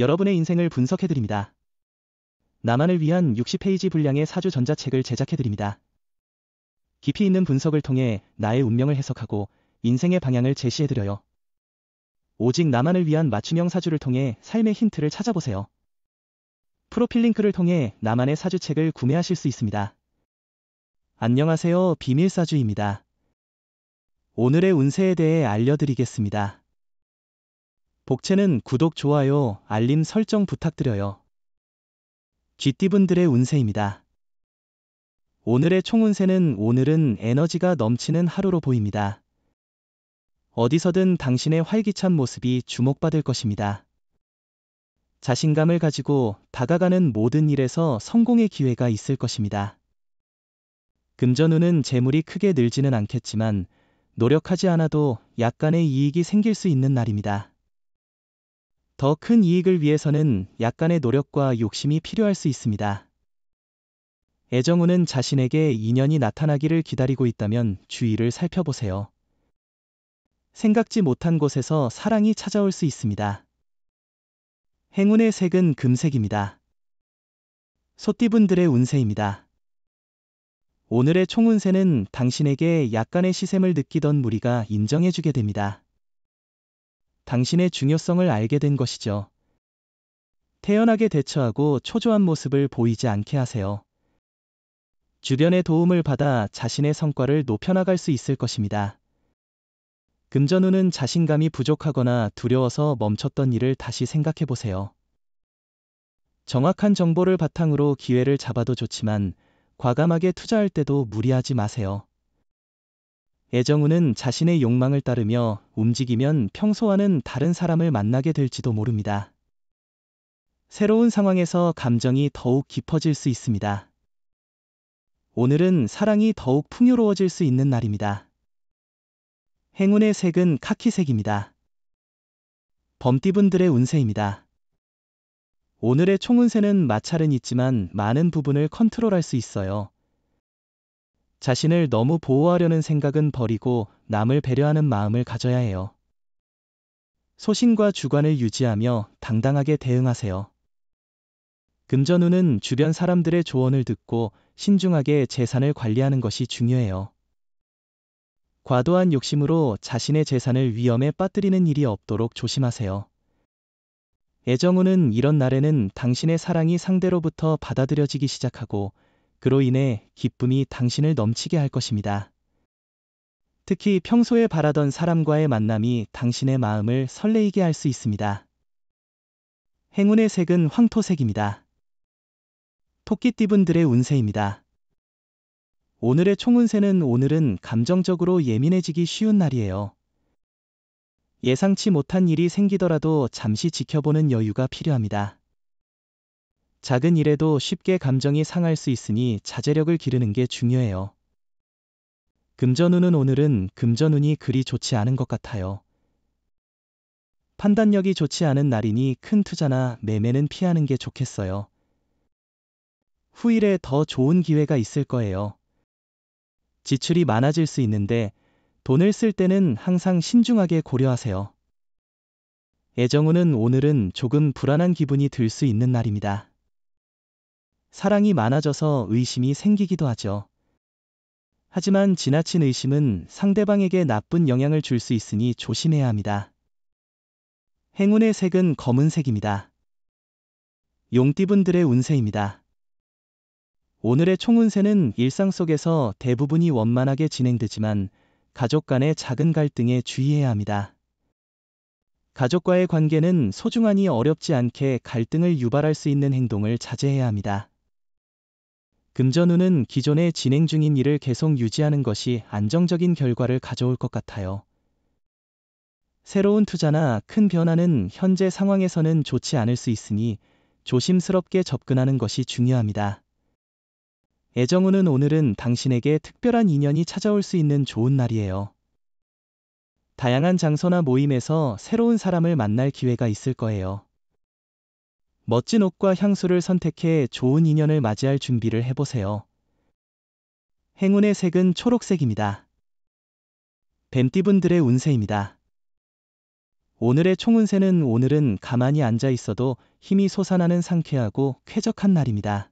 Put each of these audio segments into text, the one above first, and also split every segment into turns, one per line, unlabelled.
여러분의 인생을 분석해드립니다. 나만을 위한 60페이지 분량의 사주 전자책을 제작해드립니다. 깊이 있는 분석을 통해 나의 운명을 해석하고 인생의 방향을 제시해드려요. 오직 나만을 위한 맞춤형 사주를 통해 삶의 힌트를 찾아보세요. 프로필 링크를 통해 나만의 사주책을 구매하실 수 있습니다. 안녕하세요, 비밀사주입니다. 오늘의 운세에 대해 알려드리겠습니다. 복채는 구독, 좋아요, 알림 설정 부탁드려요. 쥐띠분들의 운세입니다. 오늘의 총운세는 오늘은 에너지가 넘치는 하루로 보입니다. 어디서든 당신의 활기찬 모습이 주목받을 것입니다. 자신감을 가지고 다가가는 모든 일에서 성공의 기회가 있을 것입니다. 금전운은 재물이 크게 늘지는 않겠지만 노력하지 않아도 약간의 이익이 생길 수 있는 날입니다. 더 큰 이익을 위해서는 약간의 노력과 욕심이 필요할 수 있습니다. 애정운은 자신에게 인연이 나타나기를 기다리고 있다면 주위를 살펴보세요. 생각지 못한 곳에서 사랑이 찾아올 수 있습니다. 행운의 색은 금색입니다. 소띠분들의 운세입니다. 오늘의 총운세는 당신에게 약간의 시샘을 느끼던 무리가 인정해주게 됩니다. 당신의 중요성을 알게 된 것이죠. 태연하게 대처하고 초조한 모습을 보이지 않게 하세요. 주변의 도움을 받아 자신의 성과를 높여나갈 수 있을 것입니다. 금전운은 자신감이 부족하거나 두려워서 멈췄던 일을 다시 생각해보세요. 정확한 정보를 바탕으로 기회를 잡아도 좋지만 과감하게 투자할 때도 무리하지 마세요. 애정운은 자신의 욕망을 따르며 움직이면 평소와는 다른 사람을 만나게 될지도 모릅니다. 새로운 상황에서 감정이 더욱 깊어질 수 있습니다. 오늘은 사랑이 더욱 풍요로워질 수 있는 날입니다. 행운의 색은 카키색입니다. 범띠분들의 운세입니다. 오늘의 총운세는 마찰은 있지만 많은 부분을 컨트롤할 수 있어요. 자신을 너무 보호하려는 생각은 버리고 남을 배려하는 마음을 가져야 해요. 소신과 주관을 유지하며 당당하게 대응하세요. 금전운은 주변 사람들의 조언을 듣고 신중하게 재산을 관리하는 것이 중요해요. 과도한 욕심으로 자신의 재산을 위험에 빠뜨리는 일이 없도록 조심하세요. 애정운은 이런 날에는 당신의 사랑이 상대로부터 받아들여지기 시작하고 그로 인해 기쁨이 당신을 넘치게 할 것입니다. 특히 평소에 바라던 사람과의 만남이 당신의 마음을 설레이게 할 수 있습니다. 행운의 색은 황토색입니다. 토끼띠분들의 운세입니다. 오늘의 총운세는 오늘은 감정적으로 예민해지기 쉬운 날이에요. 예상치 못한 일이 생기더라도 잠시 지켜보는 여유가 필요합니다. 작은 일에도 쉽게 감정이 상할 수 있으니 자제력을 기르는 게 중요해요. 금전운은 오늘은 금전운이 그리 좋지 않은 것 같아요. 판단력이 좋지 않은 날이니 큰 투자나 매매는 피하는 게 좋겠어요. 후일에 더 좋은 기회가 있을 거예요. 지출이 많아질 수 있는데 돈을 쓸 때는 항상 신중하게 고려하세요. 애정운은 오늘은 조금 불안한 기분이 들 수 있는 날입니다. 사랑이 많아져서 의심이 생기기도 하죠. 하지만 지나친 의심은 상대방에게 나쁜 영향을 줄 수 있으니 조심해야 합니다. 행운의 색은 검은색입니다. 용띠분들의 운세입니다. 오늘의 총운세는 일상 속에서 대부분이 원만하게 진행되지만 가족 간의 작은 갈등에 주의해야 합니다. 가족과의 관계는 소중하니 어렵지 않게 갈등을 유발할 수 있는 행동을 자제해야 합니다. 금전운은 기존에 진행 중인 일을 계속 유지하는 것이 안정적인 결과를 가져올 것 같아요. 새로운 투자나 큰 변화는 현재 상황에서는 좋지 않을 수 있으니 조심스럽게 접근하는 것이 중요합니다. 애정운은 오늘은 당신에게 특별한 인연이 찾아올 수 있는 좋은 날이에요. 다양한 장소나 모임에서 새로운 사람을 만날 기회가 있을 거예요. 멋진 옷과 향수를 선택해 좋은 인연을 맞이할 준비를 해보세요. 행운의 색은 초록색입니다. 뱀띠분들의 운세입니다. 오늘의 총운세는 오늘은 가만히 앉아 있어도 힘이 솟아나는 상쾌하고 쾌적한 날입니다.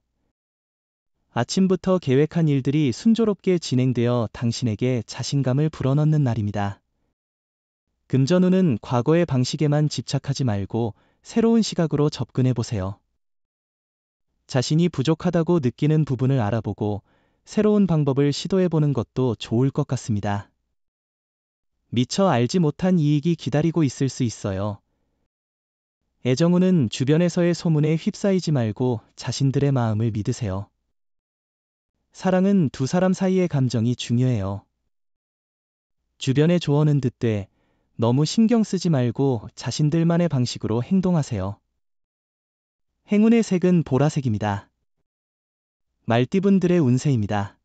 아침부터 계획한 일들이 순조롭게 진행되어 당신에게 자신감을 불어넣는 날입니다. 금전운은 과거의 방식에만 집착하지 말고 새로운 시각으로 접근해 보세요. 자신이 부족하다고 느끼는 부분을 알아보고 새로운 방법을 시도해 보는 것도 좋을 것 같습니다. 미처 알지 못한 이익이 기다리고 있을 수 있어요. 애정운은 주변에서의 소문에 휩싸이지 말고 자신들의 마음을 믿으세요. 사랑은 두 사람 사이의 감정이 중요해요. 주변의 조언은 듣되 너무 신경 쓰지 말고 자신들만의 방식으로 행동하세요. 행운의 색은 보라색입니다. 말띠분들의 운세입니다.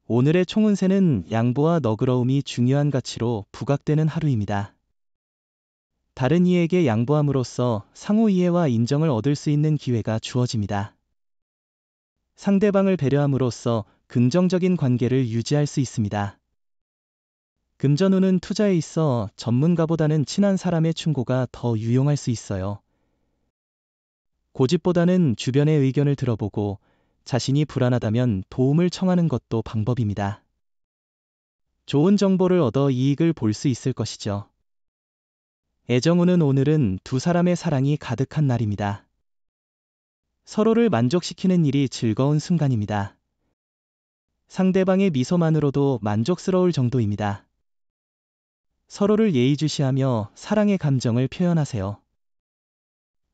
오늘의 총운세는 양보와 너그러움이 중요한 가치로 부각되는 하루입니다. 다른 이에게 양보함으로써 상호 이해와 인정을 얻을 수 있는 기회가 주어집니다. 상대방을 배려함으로써 긍정적인 관계를 유지할 수 있습니다. 금전운은 투자에 있어 전문가보다는 친한 사람의 충고가 더 유용할 수 있어요. 고집보다는 주변의 의견을 들어보고 자신이 불안하다면 도움을 청하는 것도 방법입니다. 좋은 정보를 얻어 이익을 볼 수 있을 것이죠. 애정운은 오늘은 두 사람의 사랑이 가득한 날입니다. 서로를 만족시키는 일이 즐거운 순간입니다. 상대방의 미소만으로도 만족스러울 정도입니다. 서로를 예의주시하며 사랑의 감정을 표현하세요.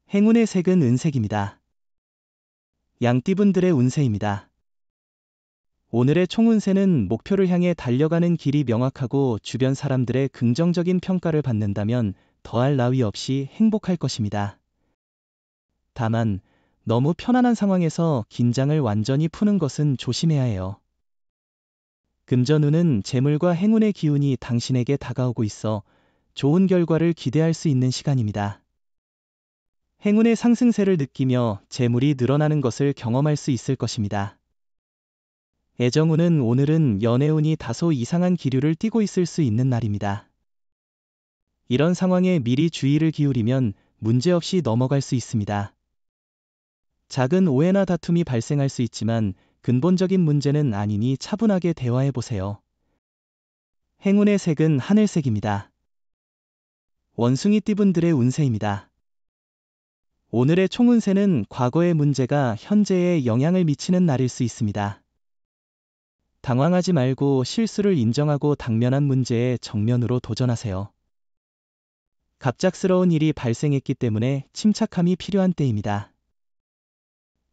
행운의 색은 은색입니다. 양띠분들의 운세입니다. 오늘의 총운세는 목표를 향해 달려가는 길이 명확하고 주변 사람들의 긍정적인 평가를 받는다면 더할 나위 없이 행복할 것입니다. 다만 너무 편안한 상황에서 긴장을 완전히 푸는 것은 조심해야 해요. 금전운은 재물과 행운의 기운이 당신에게 다가오고 있어 좋은 결과를 기대할 수 있는 시간입니다. 행운의 상승세를 느끼며 재물이 늘어나는 것을 경험할 수 있을 것입니다. 애정운은 오늘은 연애운이 다소 이상한 기류를 띠고 있을 수 있는 날입니다. 이런 상황에 미리 주의를 기울이면 문제없이 넘어갈 수 있습니다. 작은 오해나 다툼이 발생할 수 있지만 근본적인 문제는 아니니 차분하게 대화해 보세요. 행운의 색은 하늘색입니다. 원숭이띠분들의 운세입니다. 오늘의 총운세는 과거의 문제가 현재에 영향을 미치는 날일 수 있습니다. 당황하지 말고 실수를 인정하고 당면한 문제에 정면으로 도전하세요. 갑작스러운 일이 발생했기 때문에 침착함이 필요한 때입니다.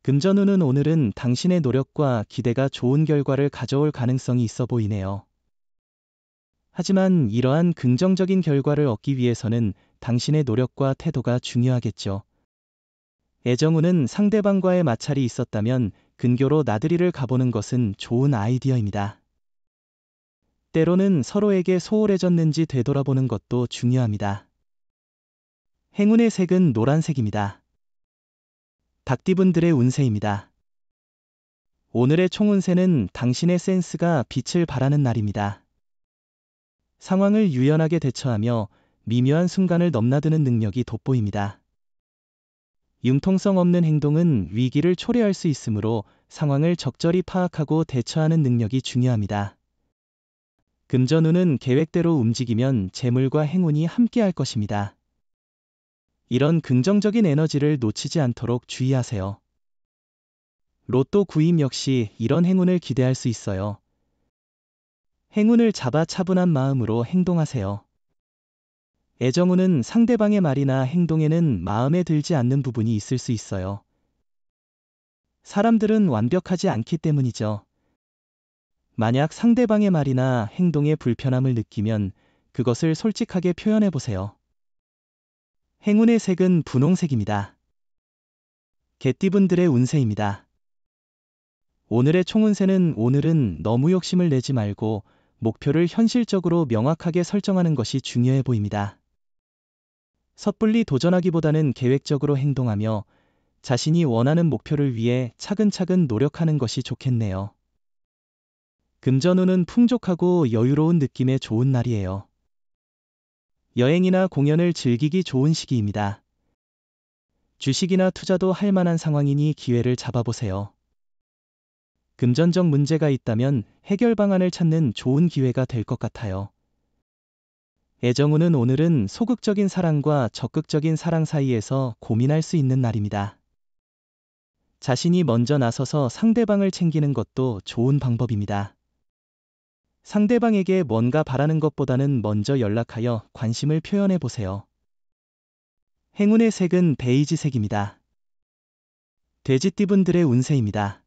금전운은 오늘은 당신의 노력과 기대가 좋은 결과를 가져올 가능성이 있어 보이네요. 하지만 이러한 긍정적인 결과를 얻기 위해서는 당신의 노력과 태도가 중요하겠죠. 애정운은 상대방과의 마찰이 있었다면 근교로 나들이를 가보는 것은 좋은 아이디어입니다. 때로는 서로에게 소홀해졌는지 되돌아보는 것도 중요합니다. 행운의 색은 노란색입니다. 닭띠분들의 운세입니다. 오늘의 총운세는 당신의 센스가 빛을 발하는 날입니다. 상황을 유연하게 대처하며 미묘한 순간을 넘나드는 능력이 돋보입니다. 융통성 없는 행동은 위기를 초래할 수 있으므로 상황을 적절히 파악하고 대처하는 능력이 중요합니다. 금전운은 계획대로 움직이면 재물과 행운이 함께할 것입니다. 이런 긍정적인 에너지를 놓치지 않도록 주의하세요. 로또 구입 역시 이런 행운을 기대할 수 있어요. 행운을 잡아 차분한 마음으로 행동하세요. 애정운은 상대방의 말이나 행동에는 마음에 들지 않는 부분이 있을 수 있어요. 사람들은 완벽하지 않기 때문이죠. 만약 상대방의 말이나 행동에 불편함을 느끼면 그것을 솔직하게 표현해 보세요. 행운의 색은 분홍색입니다. 개띠분들의 운세입니다. 오늘의 총운세는 오늘은 너무 욕심을 내지 말고 목표를 현실적으로 명확하게 설정하는 것이 중요해 보입니다. 섣불리 도전하기보다는 계획적으로 행동하며 자신이 원하는 목표를 위해 차근차근 노력하는 것이 좋겠네요. 금전운은 풍족하고 여유로운 느낌의 좋은 날이에요. 여행이나 공연을 즐기기 좋은 시기입니다. 주식이나 투자도 할 만한 상황이니 기회를 잡아보세요. 금전적 문제가 있다면 해결 방안을 찾는 좋은 기회가 될 것 같아요. 애정운은 오늘은 소극적인 사랑과 적극적인 사랑 사이에서 고민할 수 있는 날입니다. 자신이 먼저 나서서 상대방을 챙기는 것도 좋은 방법입니다. 상대방에게 뭔가 바라는 것보다는 먼저 연락하여 관심을 표현해 보세요. 행운의 색은 베이지색입니다. 돼지띠분들의 운세입니다.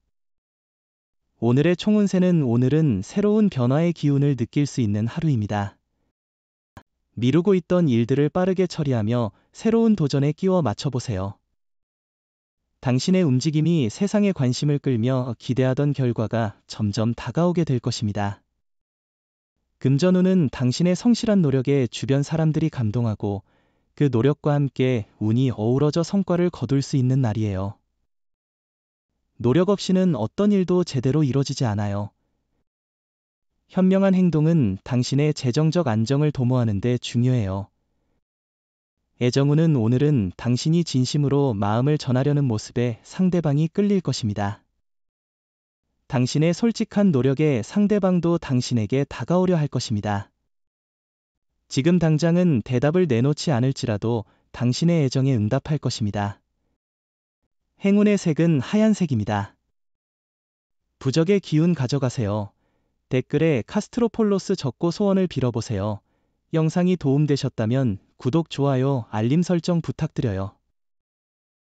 오늘의 총운세는 오늘은 새로운 변화의 기운을 느낄 수 있는 하루입니다. 미루고 있던 일들을 빠르게 처리하며 새로운 도전에 끼워 맞춰보세요. 당신의 움직임이 세상의 관심을 끌며 기대하던 결과가 점점 다가오게 될 것입니다. 금전운은 당신의 성실한 노력에 주변 사람들이 감동하고 그 노력과 함께 운이 어우러져 성과를 거둘 수 있는 날이에요. 노력 없이는 어떤 일도 제대로 이뤄지지 않아요. 현명한 행동은 당신의 재정적 안정을 도모하는 데 중요해요. 애정운은 오늘은 당신이 진심으로 마음을 전하려는 모습에 상대방이 끌릴 것입니다. 당신의 솔직한 노력에 상대방도 당신에게 다가오려 할 것입니다. 지금 당장은 대답을 내놓지 않을지라도 당신의 애정에 응답할 것입니다. 행운의 색은 하얀색입니다. 부적의 기운 가져가세요. 댓글에 카스트로폴로스 적고 소원을 빌어보세요. 영상이 도움되셨다면 구독, 좋아요, 알림 설정 부탁드려요.